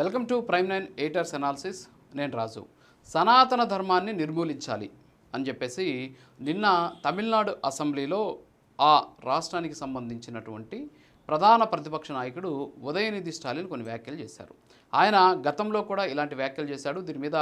Welcome to prime 9 ఎయిటర్స్ analysis. నేను రాజు. సనాతన ధర్మాన్ని నిర్మూలించాలి అని చెప్పేసి నిన్న తమిళనాడు అసెంబ్లీలో ఆ రాష్ట్రానికి సంబంధించినటువంటి ప్రధాన ప్రతిపక్ష నాయకుడు ఉదయనిధి స్టాలిన్ కొన్ని వ్యాఖ్యలు చేశారు. ఆయన గతంలో కూడా ఇలాంటి వ్యాఖ్యలు చేశాడు. దీని మీద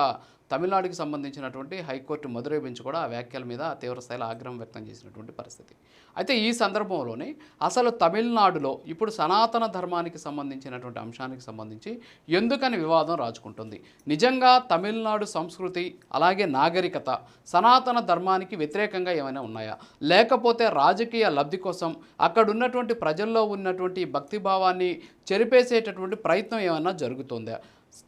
తమిళనాడుకి సంబంధించినటువంటి హైకోర్టు మదురై బెంచ్ కూడా ఆ వ్యాఖ్యల మీద తీవ్రస్థాయిలో ఆగ్రహం వ్యక్తం చేసినటువంటి పరిస్థితి. అయితే ఈ సందర్భంలోనే అసలు తమిళనాడులో ఇప్పుడు సనాతన ధర్మానికి సంబంధించినటువంటి అంశానికి సంబంధించి ఎందుకని వివాదం రాజుకుంటుంది? నిజంగా తమిళనాడు సంస్కృతి అలాగే నాగరికత సనాతన ధర్మానికి వ్యతిరేకంగా ఏమైనా ఉన్నాయా, లేకపోతే రాజకీయ లబ్ధి కోసం అక్కడ ఉన్నటువంటి ప్రజల్లో ఉన్నటువంటి భక్తిభావాన్ని చెరిపేసేటటువంటి ప్రయత్నం ఏమైనా జరుగుతుందా?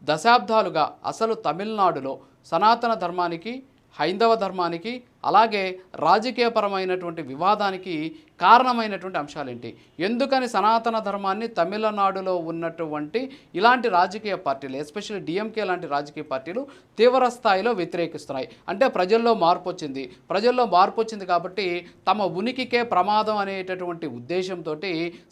దశాబ్దాలుగా అసలు తమిళనాడులో సనాతన ధర్మానికి, హైందవ ధర్మానికి అలాగే రాజకీయపరమైనటువంటి వివాదానికి కారణమైనటువంటి అంశాలేంటి? ఎందుకని సనాతన ధర్మాన్ని తమిళనాడులో ఉన్నటువంటి ఇలాంటి రాజకీయ పార్టీలు, ఎస్పెషల్లీ డిఎంకే లాంటి రాజకీయ పార్టీలు తీవ్ర స్థాయిలో వ్యతిరేకిస్తున్నాయి? అంటే ప్రజల్లో మార్పు వచ్చింది కాబట్టి తమ ఉనికికే ప్రమాదం అనేటటువంటి ఉద్దేశంతో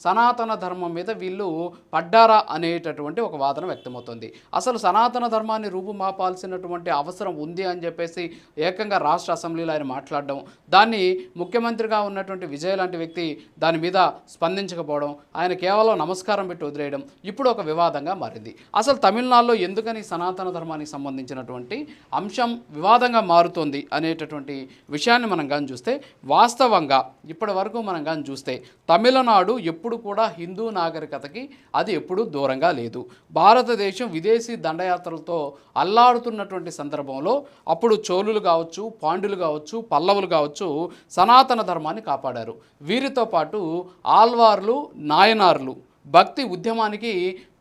సనాతన ధర్మం మీద వీళ్ళు పడ్డారా అనేటటువంటి ఒక వాదన వ్యక్తమవుతుంది. అసలు సనాతన ధర్మాన్ని రూపుమాపాల్సినటువంటి అవసరం ఉంది అని చెప్పేసి ఏకంగా రాష్ట్ర అసెంబ్లీలో ఆయన మాట్లాడడం, దాన్ని ముఖ్యమంత్రిగా ఉన్నటువంటి విజయ్ లాంటి వ్యక్తి దాని మీద స్పందించకపోవడం, ఆయన కేవలం నమస్కారం పెట్టి వదిలేయడం ఇప్పుడు ఒక వివాదంగా మారింది. అసలు తమిళనాడులో ఎందుకని సనాతన ధర్మానికి సంబంధించినటువంటి అంశం వివాదంగా మారుతోంది అనేటటువంటి విషయాన్ని మనం కానీ చూస్తే, వాస్తవంగా ఇప్పటి వరకు మనం కానీ చూస్తే తమిళనాడు ఎప్పుడు కూడా హిందూ నాగరికతకి అది ఎప్పుడూ దూరంగా లేదు. భారతదేశం విదేశీ దండయాత్రలతో అల్లాడుతున్నటువంటి సందర్భంలో అప్పుడు చోళులు కావచ్చు, పాండ్యులు కావచ్చు, పల్లవులు కావచ్చు సనాతన ధర్మాన్ని కాపాడారు. వీరితో పాటు ఆల్వార్లు, నాయనార్లు భక్తి ఉద్యమానికి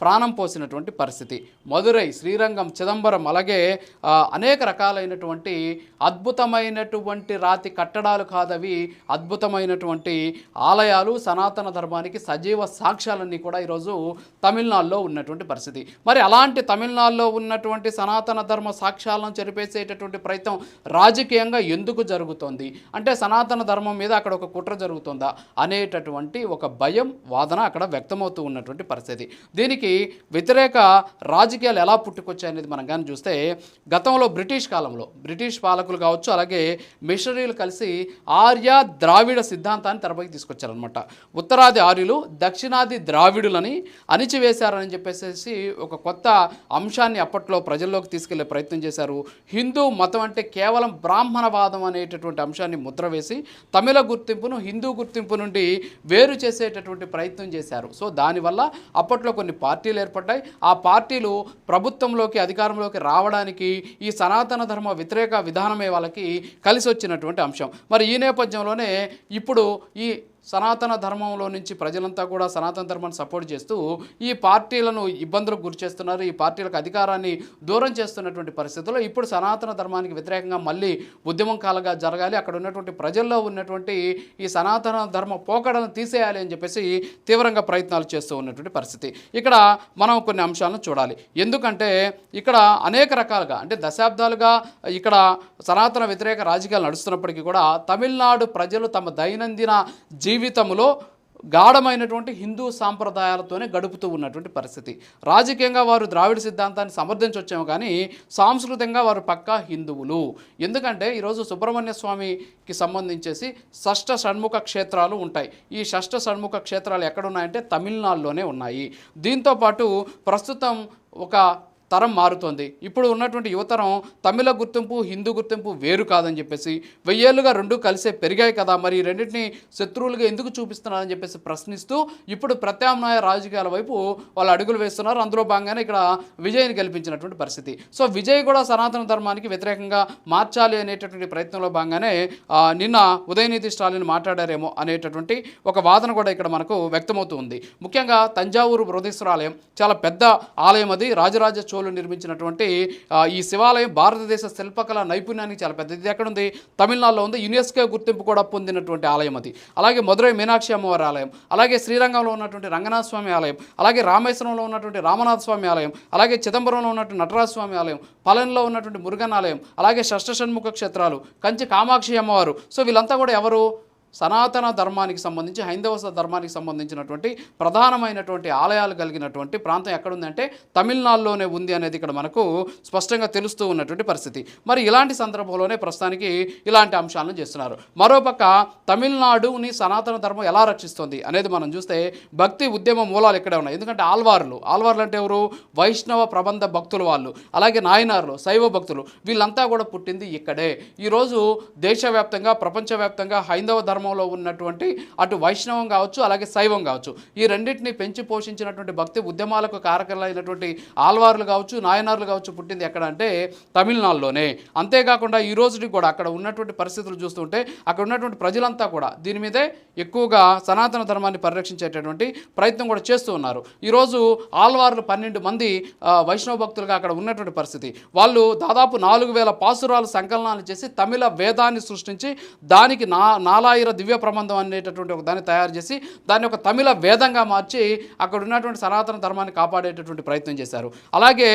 ప్రాణం పోసినటువంటి పరిస్థితి. మదురై, శ్రీరంగం, చిదంబరం అలాగే అనేక రకాలైనటువంటి అద్భుతమైనటువంటి రాతి కట్టడాలు కాదవి, అద్భుతమైనటువంటి ఆలయాలు, సనాతన ధర్మానికి సజీవ సాక్ష్యాలన్నీ కూడా ఈరోజు తమిళనాడులో ఉన్నటువంటి పరిస్థితి. మరి అలాంటి తమిళనాడులో ఉన్నటువంటి సనాతన ధర్మ సాక్ష్యాలను చెరిపేసేటటువంటి ప్రయత్నం రాజకీయంగా ఎందుకు జరుగుతోంది? అంటే సనాతన ధర్మం మీద అక్కడ ఒక కుట్ర జరుగుతుందా అనేటటువంటి ఒక భయం, వాదన అక్కడ వ్యక్తమవుతుంది ఉన్నటువంటి పరిస్థితి. దీనికి వ్యతిరేక రాజకీయాలు ఎలా పుట్టుకొచ్చాయనేది మనం కానీ చూస్తే, గతంలో బ్రిటిష్ కాలంలో బ్రిటిష్ పాలకులు కావచ్చు అలాగే మిషనరీలు కలిసి ఆర్య ద్రావిడ సిద్ధాంతాన్ని తెరపైకి తీసుకొచ్చారనమాట. ఉత్తరాది ఆర్యులు, దక్షిణాది ద్రావిడులని అణిచివేశారని చెప్పేసి ఒక కొత్త అంశాన్ని అప్పట్లో ప్రజల్లోకి తీసుకెళ్లే ప్రయత్నం చేశారు. హిందూ మతం అంటే కేవలం బ్రాహ్మణవాదం అనేటటువంటి అంశాన్ని ముద్ర వేసి తమిళ గుర్తింపును హిందూ గుర్తింపు నుండి వేరు చేసేటటువంటి ప్రయత్నం చేశారు. సో దానివల్ల అప్పట్లో కొన్ని పార్టీలు ఏర్పడ్డాయి. ఆ పార్టీలు ప్రభుత్వంలోకి, అధికారంలోకి రావడానికి ఈ సనాతన ధర్మ వ్యతిరేక విధానమే వాళ్ళకి కలిసి వచ్చినటువంటి అంశం. మరి ఈ నేపథ్యంలోనే ఇప్పుడు ఈ సనాతన ధర్మంలో నుంచి ప్రజలంతా కూడా సనాతన ధర్మాన్ని సపోర్ట్ చేస్తూ ఈ పార్టీలను ఇబ్బందులకు గురి చేస్తున్నారు. ఈ పార్టీలకు అధికారాన్ని దూరం చేస్తున్నటువంటి పరిస్థితుల్లో ఇప్పుడు సనాతన ధర్మానికి వ్యతిరేకంగా మళ్ళీ ఉద్యమం కాలంగా జరగాలి, అక్కడ ఉన్నటువంటి ప్రజల్లో ఉన్నటువంటి ఈ సనాతన ధర్మ పోకడలను తీసేయాలి అని చెప్పేసి తీవ్రంగా ప్రయత్నాలు చేస్తూ ఉన్నటువంటి పరిస్థితి. ఇక్కడ మనం కొన్ని అంశాలను చూడాలి. ఎందుకంటే ఇక్కడ అనేక రకాలుగా, అంటే దశాబ్దాలుగా ఇక్కడ సనాతన వ్యతిరేక రాజకీయాలు నడుస్తున్నప్పటికీ కూడా తమిళనాడు ప్రజలు తమ దైనందిన జీవితంలో గాఢమైనటువంటి హిందూ సాంప్రదాయాలతోనే గడుపుతూ ఉన్నటువంటి పరిస్థితి. రాజకీయంగా వారు ద్రావిడ సిద్ధాంతాన్ని సమర్థించవచ్చేమో కానీ సాంస్కృతికంగా వారు పక్కా హిందువులు. ఎందుకంటే ఈరోజు సుబ్రహ్మణ్య స్వామికి సంబంధించేసి షష్ఠ షణ్ముఖ క్షేత్రాలు ఉంటాయి. ఈ షష్ఠ షణ్ముఖ క్షేత్రాలు ఎక్కడున్నాయంటే తమిళనాడులోనే ఉన్నాయి. దీంతోపాటు ప్రస్తుతం ఒక తరం మారుతోంది. ఇప్పుడు ఉన్నటువంటి యువతరం తమిళ గుర్తింపు, హిందూ గుర్తింపు వేరు కాదని చెప్పేసి, 1000 ఏళ్ళుగా రెండు కలిసే పెరిగాయి కదా, మరి రెండింటిని శత్రువులుగా ఎందుకు చూపిస్తున్నారని చెప్పేసి ప్రశ్నిస్తూ ఇప్పుడు ప్రత్యామ్నాయ రాజకీయాల వైపు వాళ్ళు అడుగులు వేస్తున్నారు. అందులో భాగంగానే ఇక్కడ విజయ్ని గెలిపించినటువంటి పరిస్థితి. సో విజయ్ కూడా సనాతన ధర్మానికి వ్యతిరేకంగా మార్చాలి అనేటటువంటి ప్రయత్నంలో భాగంగానే నిన్న ఉదయనిధి స్టాలిన్ మాట్లాడారేమో అనేటటువంటి ఒక వాదన కూడా ఇక్కడ మనకు వ్యక్తమవుతూ ఉంది. ముఖ్యంగా తంజావూరు బృహదీశ్వర ఆలయం చాలా పెద్ద ఆలయం, అది రాజరాజ చోళులు నిర్మించినటువంటి ఈ శివాలయం భారతదేశ శిల్పకళ నైపుణ్యానికి చాలా పెద్దది. ఇది ఎక్కడుంది? తమిళనాడులో ఉంది. యునెస్కో గుర్తింపు కూడా పొందినటువంటి ఆలయం అది. అలాగే మదురై మీనాక్షి అమ్మవారి ఆలయం, అలాగే శ్రీరంగంలో ఉన్నటువంటి రంగనాథ స్వామి ఆలయం, అలాగే రామేశ్వరంలో ఉన్నటువంటి రామనాథ స్వామి ఆలయం, అలాగే చిదంబరంలో ఉన్నటువంటి నటరాజ స్వామి ఆలయం, పళనిలో ఉన్నటువంటి మురుగన్ ఆలయం, అలాగే షష్ఠ షణ్ముఖ క్షేత్రాలు, కంచి కామాక్షి అమ్మవారు. సో వీళ్ళంతా కూడా ఎవరు? సనాతన ధర్మానికి సంబంధించి హైందవ ధర్మానికి సంబంధించినటువంటి ప్రధానమైనటువంటి ఆలయాలు కలిగినటువంటి ప్రాంతం ఎక్కడుందంటే తమిళనాడులోనే ఉంది అనేది ఇక్కడ మనకు స్పష్టంగా తెలుస్తూ ఉన్నటువంటి పరిస్థితి. మరి ఇలాంటి సందర్భంలోనే ప్రస్తుతానికి ఇలాంటి అంశాలను చేస్తున్నారు. మరోపక్క తమిళనాడుని సనాతన ధర్మం ఎలా రక్షిస్తుంది అనేది మనం చూస్తే భక్తి ఉద్యమ మూలాలు ఇక్కడే ఉన్నాయి. ఎందుకంటే ఆల్వార్లు అంటే ఎవరు? వైష్ణవ ప్రబంధ భక్తులు వాళ్ళు, అలాగే నాయనార్లు శైవ భక్తులు, వీళ్ళంతా కూడా పుట్టింది ఇక్కడే. ఈరోజు దేశవ్యాప్తంగా ప్రపంచవ్యాప్తంగా హైందవ ధర్మంలో ఉన్నటువంటి అటు వైష్ణవం కావచ్చు అలాగే శైవం కావచ్చు, ఈ రెండింటిని పెంచి పోషించినటువంటి భక్తి ఉద్యమాలకు కారకులైనటువంటి ఆల్వార్లు కావచ్చు నాయనార్లు కావచ్చు పుట్టింది ఎక్కడ అంటే తమిళనాడులోనే. అంతేకాకుండా ఈ రోజుకి కూడా అక్కడ ఉన్నటువంటి పరిస్థితులు చూస్తుంటే అక్కడ ఉన్నటువంటి ప్రజలంతా కూడా దీని మీదే ఎక్కువగా సనాతన ధర్మాన్ని పరిరక్షించేటటువంటి ప్రయత్నం కూడా చేస్తూ ఉన్నారు. ఈరోజు ఆల్వార్లు 12 మంది వైష్ణవ భక్తులుగా అక్కడ ఉన్నటువంటి పరిస్థితి. వాళ్ళు దాదాపు 4000 పాసురాలు సంకలనాలు చేసి తమిళ వేదాన్ని సృష్టించి దానికి నాలాయిర దివ్య ప్రబంధం అనేటటువంటి ఒక దాన్ని తయారు చేసి దాన్ని ఒక తమిళ వేదంగా మార్చి అక్కడ ఉన్నటువంటి సనాతన ధర్మాన్ని కాపాడేటటువంటి ప్రయత్నం చేశారు. అలాగే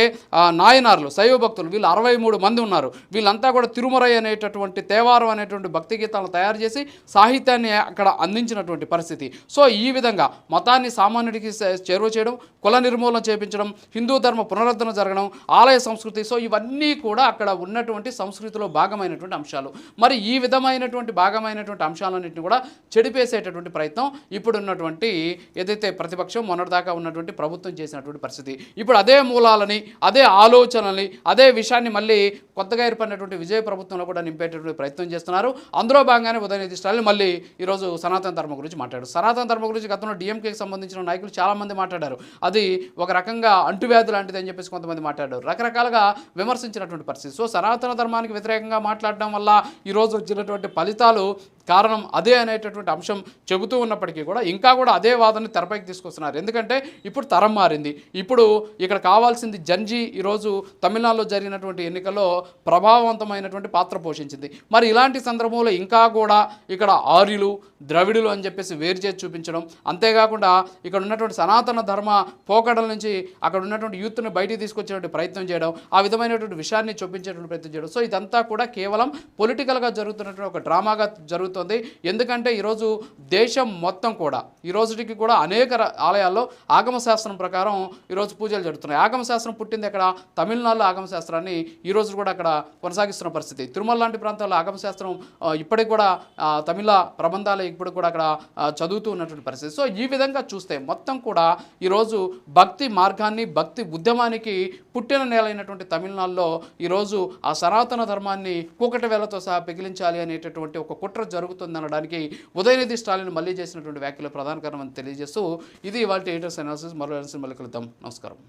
నాయనార్లు శైవ భక్తులు వీళ్ళు 63 మంది ఉన్నారు. వీళ్ళంతా కూడా తిరుమరై అనేటటువంటి తేవారం అనేటువంటి భక్తి గీతాలను తయారు చేసి సాహిత్యాన్ని అక్కడ అందించినటువంటి పరిస్థితి. సో ఈ విధంగా మతాన్ని సామాన్యుడికి చేరువ చేయడం, కుల నిర్మూలన చేయించడం, హిందూ ధర్మ పునరుద్ధరణ జరగడం, ఆలయ సంస్కృతి, సో ఇవన్నీ కూడా అక్కడ ఉన్నటువంటి సంస్కృతిలో భాగమైనటువంటి అంశాలు. మరి ఈ విధమైనటువంటి భాగమైనటువంటి అంశాలన్నింటినీ కూడా చెడిపేసేటటువంటి ప్రయత్నం ఇప్పుడున్నటువంటి ఏదైతే ప్రతిపక్షం మొన్నటిదాకా ఉన్నటువంటి ప్రభుత్వం చేసినటువంటి పరిస్థితి. ఇప్పుడు అదే మూలాలని, అదే ఆలోచనల్ని, అదే విషయాన్ని మళ్ళీ కొత్తగా ఏర్పడినటువంటి విజయ ప్రభుత్వంలో కూడా నింపేటటువంటి ప్రయత్నం చేస్తున్నారు. అందులో భాగంగానే ఉదయనిధి స్టాలిన్ మళ్ళీ ఈరోజు సనాతన ధర్మం గురించి మాట్లాడారు. సనాతన ధర్మం గురించి గతంలో డిఎంకేకి సంబంధించిన నాయకులు చాలామంది మాట్లాడారు. అది ఒక రకంగా అంటువ్యాధి లాంటిది అని చెప్పేసి కొంతమంది మాట్లాడారు. రకరకాలుగా విమర్శించినటువంటి పరిస్థితి. సో సనాతన ధర్మానికి వ్యతిరేకంగా మాట్లాడడం వల్ల ఈరోజు వచ్చినటువంటి ఫలితాలు కారణం అదే అనేటటువంటి అంశం చెబుతూ ఉన్నప్పటికీ కూడా ఇంకా కూడా అదే వాదనని తెరపైకి తీసుకొస్తున్నారు. ఎందుకంటే ఇప్పుడు తరం మారింది. ఇప్పుడు ఇక్కడ కావాల్సింది జంజీ ఈరోజు తమిళనాడులో జరిగినటువంటి ఎన్నికల్లో ప్రభావవంతమైనటువంటి పాత్ర పోషించింది. మరి ఇలాంటి సందర్భంలో ఇంకా కూడా ఇక్కడ ఆర్యులు ద్రవిడులు అని చెప్పేసి వేరు చేసి చూపించడం, అంతేకాకుండా ఇక్కడ ఉన్నటువంటి సనాతన ధర్మ పోకడల నుంచి అక్కడ ఉన్నటువంటి యూత్ని బయటికి తీసుకొచ్చేటువంటి ప్రయత్నం చేయడం, ఆ విధమైనటువంటి విషయాన్ని చూపించేటువంటి ప్రయత్నం చేయడం. సో ఇదంతా కూడా కేవలం పొలిటికల్గా జరుగుతున్నటువంటి ఒక డ్రామాగా జరుగుతుంది. ఎందుకంటే ఈరోజు దేశం మొత్తం కూడా ఈ రోజుకి కూడా అనేక ఆలయాల్లో ఆగమశాస్త్రం ప్రకారం ఈరోజు పూజలు జరుగుతున్నాయి. ఆగమశాస్త్రం పుట్టింది అక్కడ తమిళనాడులో ఆగమశాస్త్రాన్ని ఈరోజు కూడా అక్కడ కొనసాగిస్తున్న పరిస్థితి. తిరుమల లాంటి ప్రాంతాల్లో ఆగమశాస్త్రం ఇప్పటికి కూడా తమిళ ప్రబంధాలు ఇప్పుడు కూడా అక్కడ చదువుతూ ఉన్నటువంటి పరిస్థితి. సో ఈ విధంగా చూస్తే మొత్తం కూడా ఈరోజు భక్తి మార్గాన్ని, భక్తి ఉద్యమానికి పుట్టిన నేలైనటువంటి తమిళనాడులో ఈరోజు ఆ సనాతన ధర్మాన్ని కూకటి వేలతో సహా పెగిలించాలి అనేటటువంటి ఒక కుట్ర జరుగుతుందనడానికి ఉదయనిధి స్టాలిన్ మళ్ళీ చేసినటువంటి వ్యాఖ్యలు ప్రధాన కారణం అని తెలియజేస్తూ ఇది ఇవాళ ఎడిటర్స్ అనాలిసిస్. మరో అనాలిసిస్ మళ్ళీ కలుద్దాం. నమస్కారం.